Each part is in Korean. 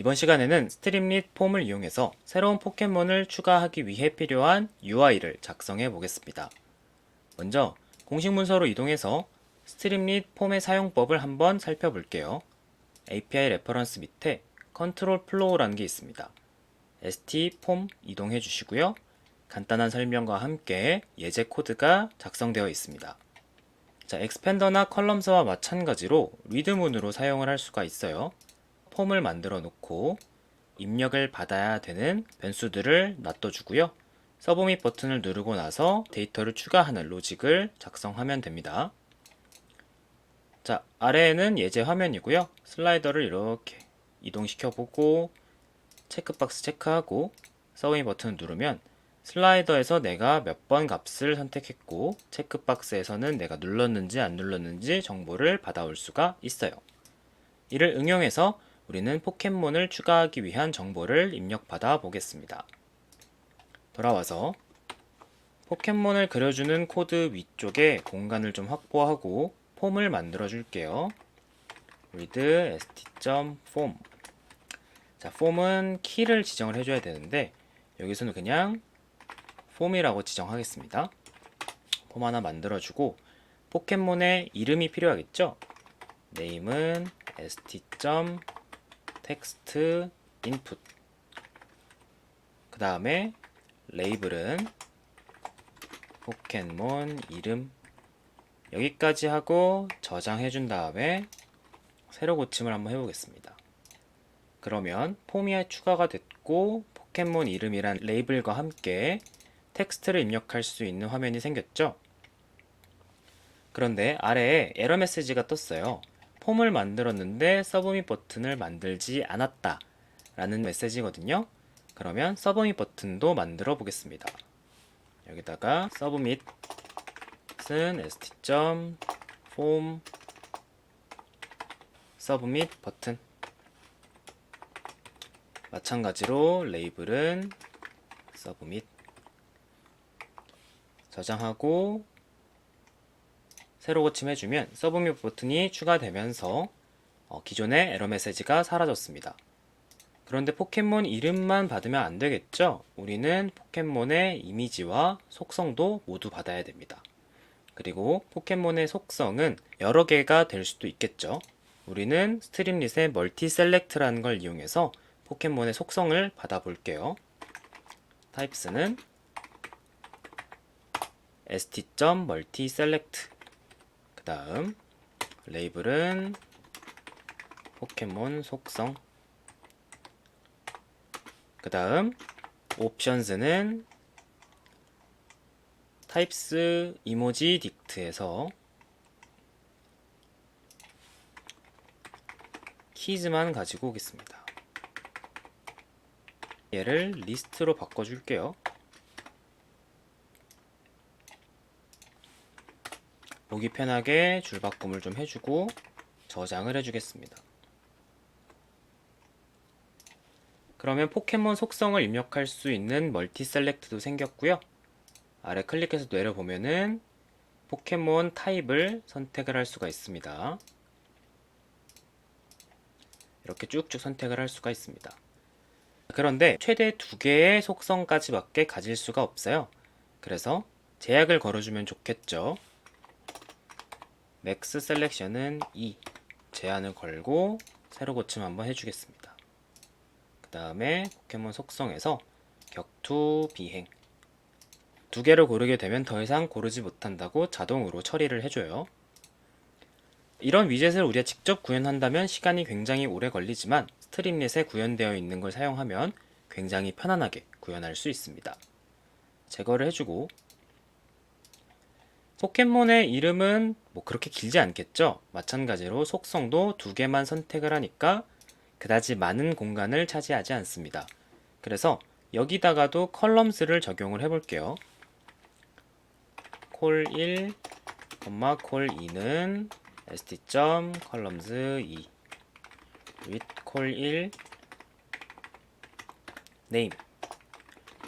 이번 시간에는 스트림릿 폼을 이용해서 새로운 포켓몬을 추가하기 위해 필요한 UI를 작성해 보겠습니다. 먼저 공식 문서로 이동해서 스트림릿 폼의 사용법을 한번 살펴볼게요. API 레퍼런스 밑에 컨트롤 플로우라는 게 있습니다. ST 폼 이동해 주시고요. 간단한 설명과 함께 예제 코드가 작성되어 있습니다. 자, 엑스펜더나 컬럼스와 마찬가지로 리드문으로 사용을 할 수가 있어요. 폼을 만들어 놓고 입력을 받아야 되는 변수들을 놔둬주고요. 서브밋 버튼을 누르고 나서 데이터를 추가하는 로직을 작성하면 됩니다. 자, 아래에는 예제 화면이고요. 슬라이더를 이렇게 이동시켜 보고 체크박스 체크하고 서브밋 버튼을 누르면 슬라이더에서 내가 몇 번 값을 선택했고 체크박스에서는 내가 눌렀는지 안 눌렀는지 정보를 받아올 수가 있어요. 이를 응용해서 우리는 포켓몬을 추가하기 위한 정보를 입력받아 보겠습니다. 돌아와서 포켓몬을 그려주는 코드 위쪽에 공간을 좀 확보하고 폼을 만들어 줄게요. read st.form. 자, 폼은 키를 지정을 해줘야 되는데 여기서는 그냥 폼이라고 지정하겠습니다. 폼 하나 만들어주고 포켓몬의 이름이 필요하겠죠? name은 st.text input. 그 다음에 레이블은 포켓몬 이름. 여기까지 하고 저장해 준 다음에 새로 고침을 한번 해보겠습니다. 그러면 폼이 추가가 됐고 포켓몬 이름이란 레이블과 함께 텍스트를 입력할 수 있는 화면이 생겼죠? 그런데 아래에 에러 메시지가 떴어요. 폼을 만들었는데 서브밋 버튼을 만들지 않았다 라는 메시지거든요. 그러면 서브밋 버튼도 만들어 보겠습니다. 여기다가 서브밋은 st.form 서브밋 버튼. 마찬가지로 레이블은 서브밋. 저장하고 새로 고침해주면 서브밋 버튼이 추가되면서 기존의 에러 메시지가 사라졌습니다. 그런데 포켓몬 이름만 받으면 안 되겠죠? 우리는 포켓몬의 이미지와 속성도 모두 받아야 됩니다. 그리고 포켓몬의 속성은 여러 개가 될 수도 있겠죠? 우리는 스트림릿의 멀티 셀렉트라는 걸 이용해서 포켓몬의 속성을 받아볼게요. 타입스는 st.multiselect. 그 다음 레이블은 포켓몬 속성. 그 다음 옵션스는 타입스 이모지 딕트에서 키즈만 가지고 오겠습니다. 얘를 리스트로 바꿔줄게요. 보기 편하게 줄바꿈을 좀 해주고 저장을 해주겠습니다. 그러면 포켓몬 속성을 입력할 수 있는 멀티 셀렉트도 생겼고요. 아래 클릭해서 내려보면은 포켓몬 타입을 선택을 할 수가 있습니다. 이렇게 쭉쭉 선택을 할 수가 있습니다. 그런데 최대 2개의 속성까지밖에 가질 수가 없어요. 그래서 제약을 걸어주면 좋겠죠. 맥스 셀렉션은 2 제한을 걸고 새로 고침 한번 해주겠습니다. 그 다음에 포켓몬 속성에서 격투 비행 2개를 고르게 되면 더 이상 고르지 못한다고 자동으로 처리를 해줘요. 이런 위젯을 우리가 직접 구현한다면 시간이 굉장히 오래 걸리지만 스트림릿에 구현되어 있는 걸 사용하면 굉장히 편안하게 구현할 수 있습니다. 제거를 해주고 포켓몬의 이름은 뭐 그렇게 길지 않겠죠? 마찬가지로 속성도 2개만 선택을 하니까 그다지 많은 공간을 차지하지 않습니다. 그래서 여기다가도 컬럼스를 적용을 해볼게요. 콜1, 콜2는 st.columns2 with 콜1 name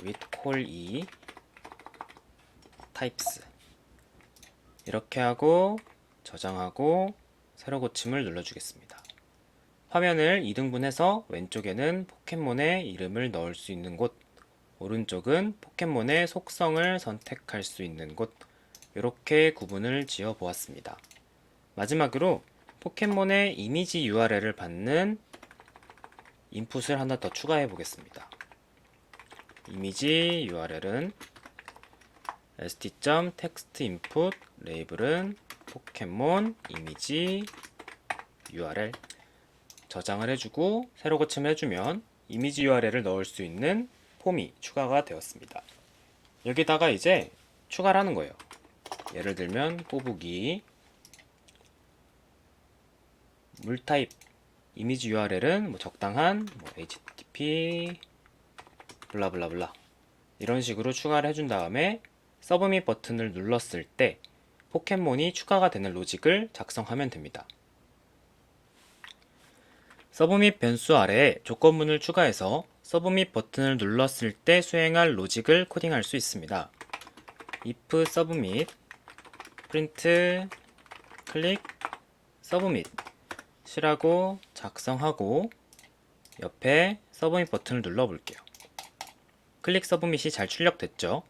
with 콜2 types. 이렇게 하고 저장하고 새로 고침을 눌러주겠습니다. 화면을 2등분해서 왼쪽에는 포켓몬의 이름을 넣을 수 있는 곳, 오른쪽은 포켓몬의 속성을 선택할 수 있는 곳, 이렇게 구분을 지어 보았습니다. 마지막으로 포켓몬의 이미지 URL을 받는 인풋을 하나 더 추가해 보겠습니다. 이미지 URL은 st.textInput, 레이블은 포켓몬 이미지 URL, 저장을 해주고 새로 고침을 해주면 이미지 URL을 넣을 수 있는 폼이 추가가 되었습니다. 여기다가 이제 추가를 하는 거예요. 예를 들면 꼬부기 물 타입 이미지 URL은 뭐 적당한 http 블라블라블라 이런 식으로 추가를 해준 다음에 서브밋 버튼을 눌렀을 때 포켓몬이 추가가 되는 로직을 작성하면 됩니다. 서브밋 변수 아래에 조건문을 추가해서 서브밋 버튼을 눌렀을 때 수행할 로직을 코딩할 수 있습니다. if submit print click submit 이라고 작성하고 옆에 서브밋 버튼을 눌러볼게요. 클릭 서브밋이 잘 출력됐죠?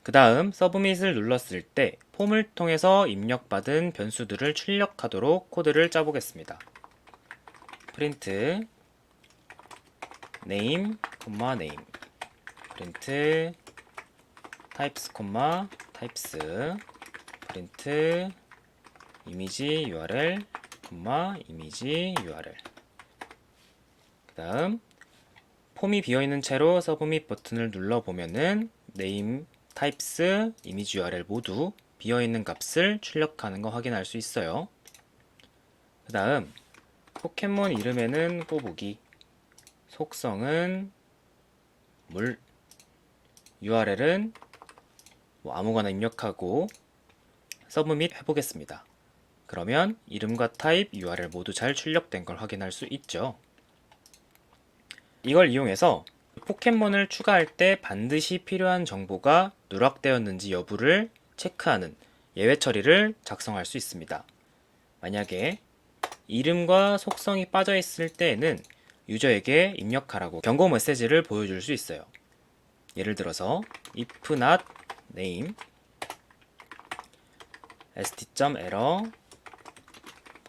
그 다음 서브밋을 눌렀을 때 폼을 통해서 입력받은 변수들을 출력하도록 코드를 짜보겠습니다. print name, name print types, types print 이미지 URL, 이미지 URL 그 다음 폼이 비어있는 채로 서브밋 버튼을 눌러보면은 name, types, 이미지 URL 모두 비어있는 값을 출력하는 거 확인할 수 있어요. 그 다음 포켓몬 이름에는 꼬부기, 속성은 물, URL은 아무거나 입력하고 서브밋 해보겠습니다. 그러면 이름과 타입, URL 모두 잘 출력된 걸 확인할 수 있죠. 이걸 이용해서 포켓몬을 추가할 때 반드시 필요한 정보가 누락되었는지 여부를 체크하는 예외 처리를 작성할 수 있습니다. 만약에 이름과 속성이 빠져 있을 때에는 유저에게 입력하라고 경고 메시지를 보여줄 수 있어요. 예를 들어서 if not name st.error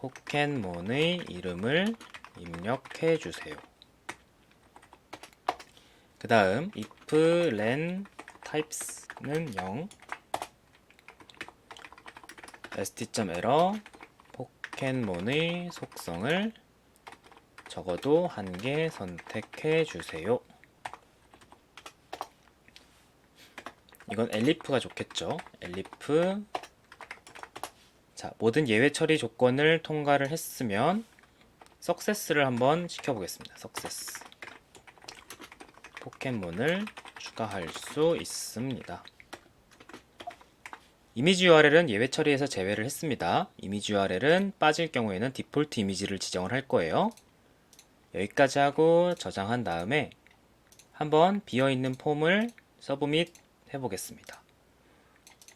포켓몬의 이름을 입력해 주세요. 그 다음 if len types는 0 st.error 포켓몬의 속성을 적어도 1개 선택해 주세요. 이건 elif가 좋겠죠. elif 자, 모든 예외 처리 조건을 통과를 했으면 success를 한번 시켜보겠습니다. success 포켓몬을 추가할 수 있습니다. 이미지 URL은 예외 처리에서 제외를 했습니다. 이미지 URL은 빠질 경우에는 디폴트 이미지를 지정을 할 거예요. 여기까지 하고 저장한 다음에 한번 비어있는 폼을 서브밋 해보겠습니다.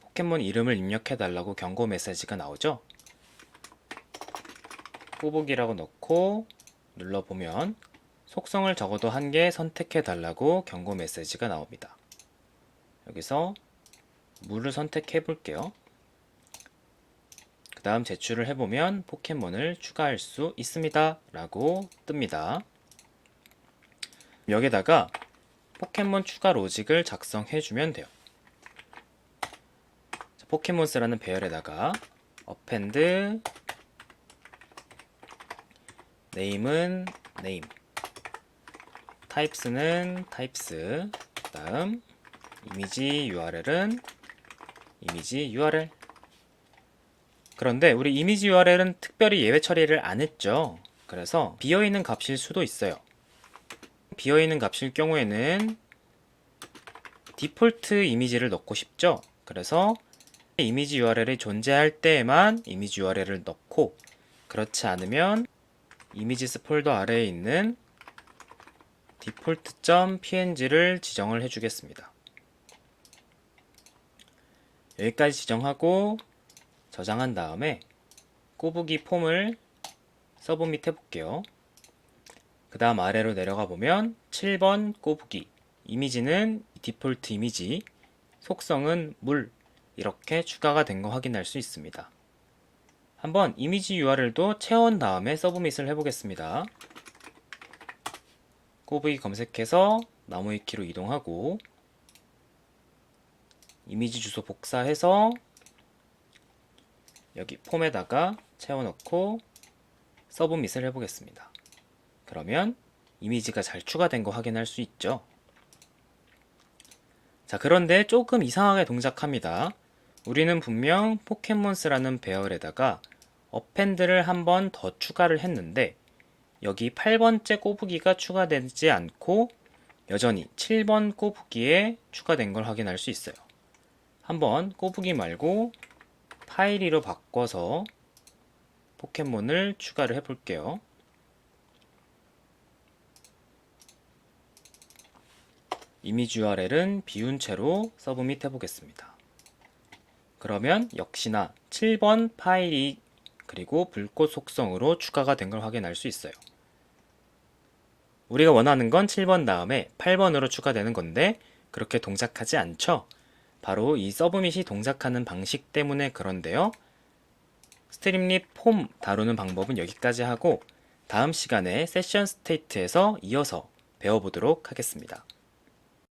포켓몬 이름을 입력해달라고 경고 메시지가 나오죠? 꼬부기라고 넣고 눌러보면 속성을 적어도 1개 선택해달라고 경고 메시지가 나옵니다. 여기서 물을 선택해 볼게요. 그 다음 제출을 해보면 포켓몬을 추가할 수 있습니다 라고 뜹니다. 여기다가 포켓몬 추가 로직을 작성해주면 돼요. 포켓몬스라는 배열에다가 append name은 name types는 types 그 다음 이미지 URL은 이미지 URL 그런데 우리 이미지 URL은 특별히 예외 처리를 안 했죠. 그래서 비어있는 값일 수도 있어요. 비어있는 값일 경우에는 디폴트 이미지를 넣고 싶죠. 그래서 이미지 URL이 존재할 때에만 이미지 URL을 넣고 그렇지 않으면 이미지스 폴더 아래에 있는 default.png를 지정을 해주겠습니다. 여기까지 지정하고 저장한 다음에 꼬부기 폼을 서브밋 해볼게요. 그 다음 아래로 내려가 보면 7번 꼬부기, 이미지는 디폴트 이미지, 속성은 물, 이렇게 추가가 된 거 확인할 수 있습니다. 한번 이미지 URL도 채운 다음에 서브밋을 해보겠습니다. 꼬부기 검색해서 나무 위키로 이동하고 이미지 주소 복사해서 여기 폼에다가 채워넣고 서브밋을 해보겠습니다. 그러면 이미지가 잘 추가된 거 확인할 수 있죠. 자, 그런데 조금 이상하게 동작합니다. 우리는 분명 포켓몬스라는 배열에다가 어펜드를 한 번 더 추가를 했는데 여기 8번째 꼬부기가 추가되지 않고 여전히 7번 꼬부기에 추가된 걸 확인할 수 있어요. 한번 꼬부기 말고 파이리로 바꿔서 포켓몬을 추가를 해볼게요. 이미지 URL은 비운 채로 서브밋 해보겠습니다. 그러면 역시나 7번 파일이 그리고 불꽃 속성으로 추가가 된 걸 확인할 수 있어요. 우리가 원하는 건 7번 다음에 8번으로 추가되는 건데 그렇게 동작하지 않죠? 바로 이 서브밋이 동작하는 방식 때문에 그런데요. 스트림릿 폼 다루는 방법은 여기까지 하고 다음 시간에 세션 스테이트에서 이어서 배워보도록 하겠습니다.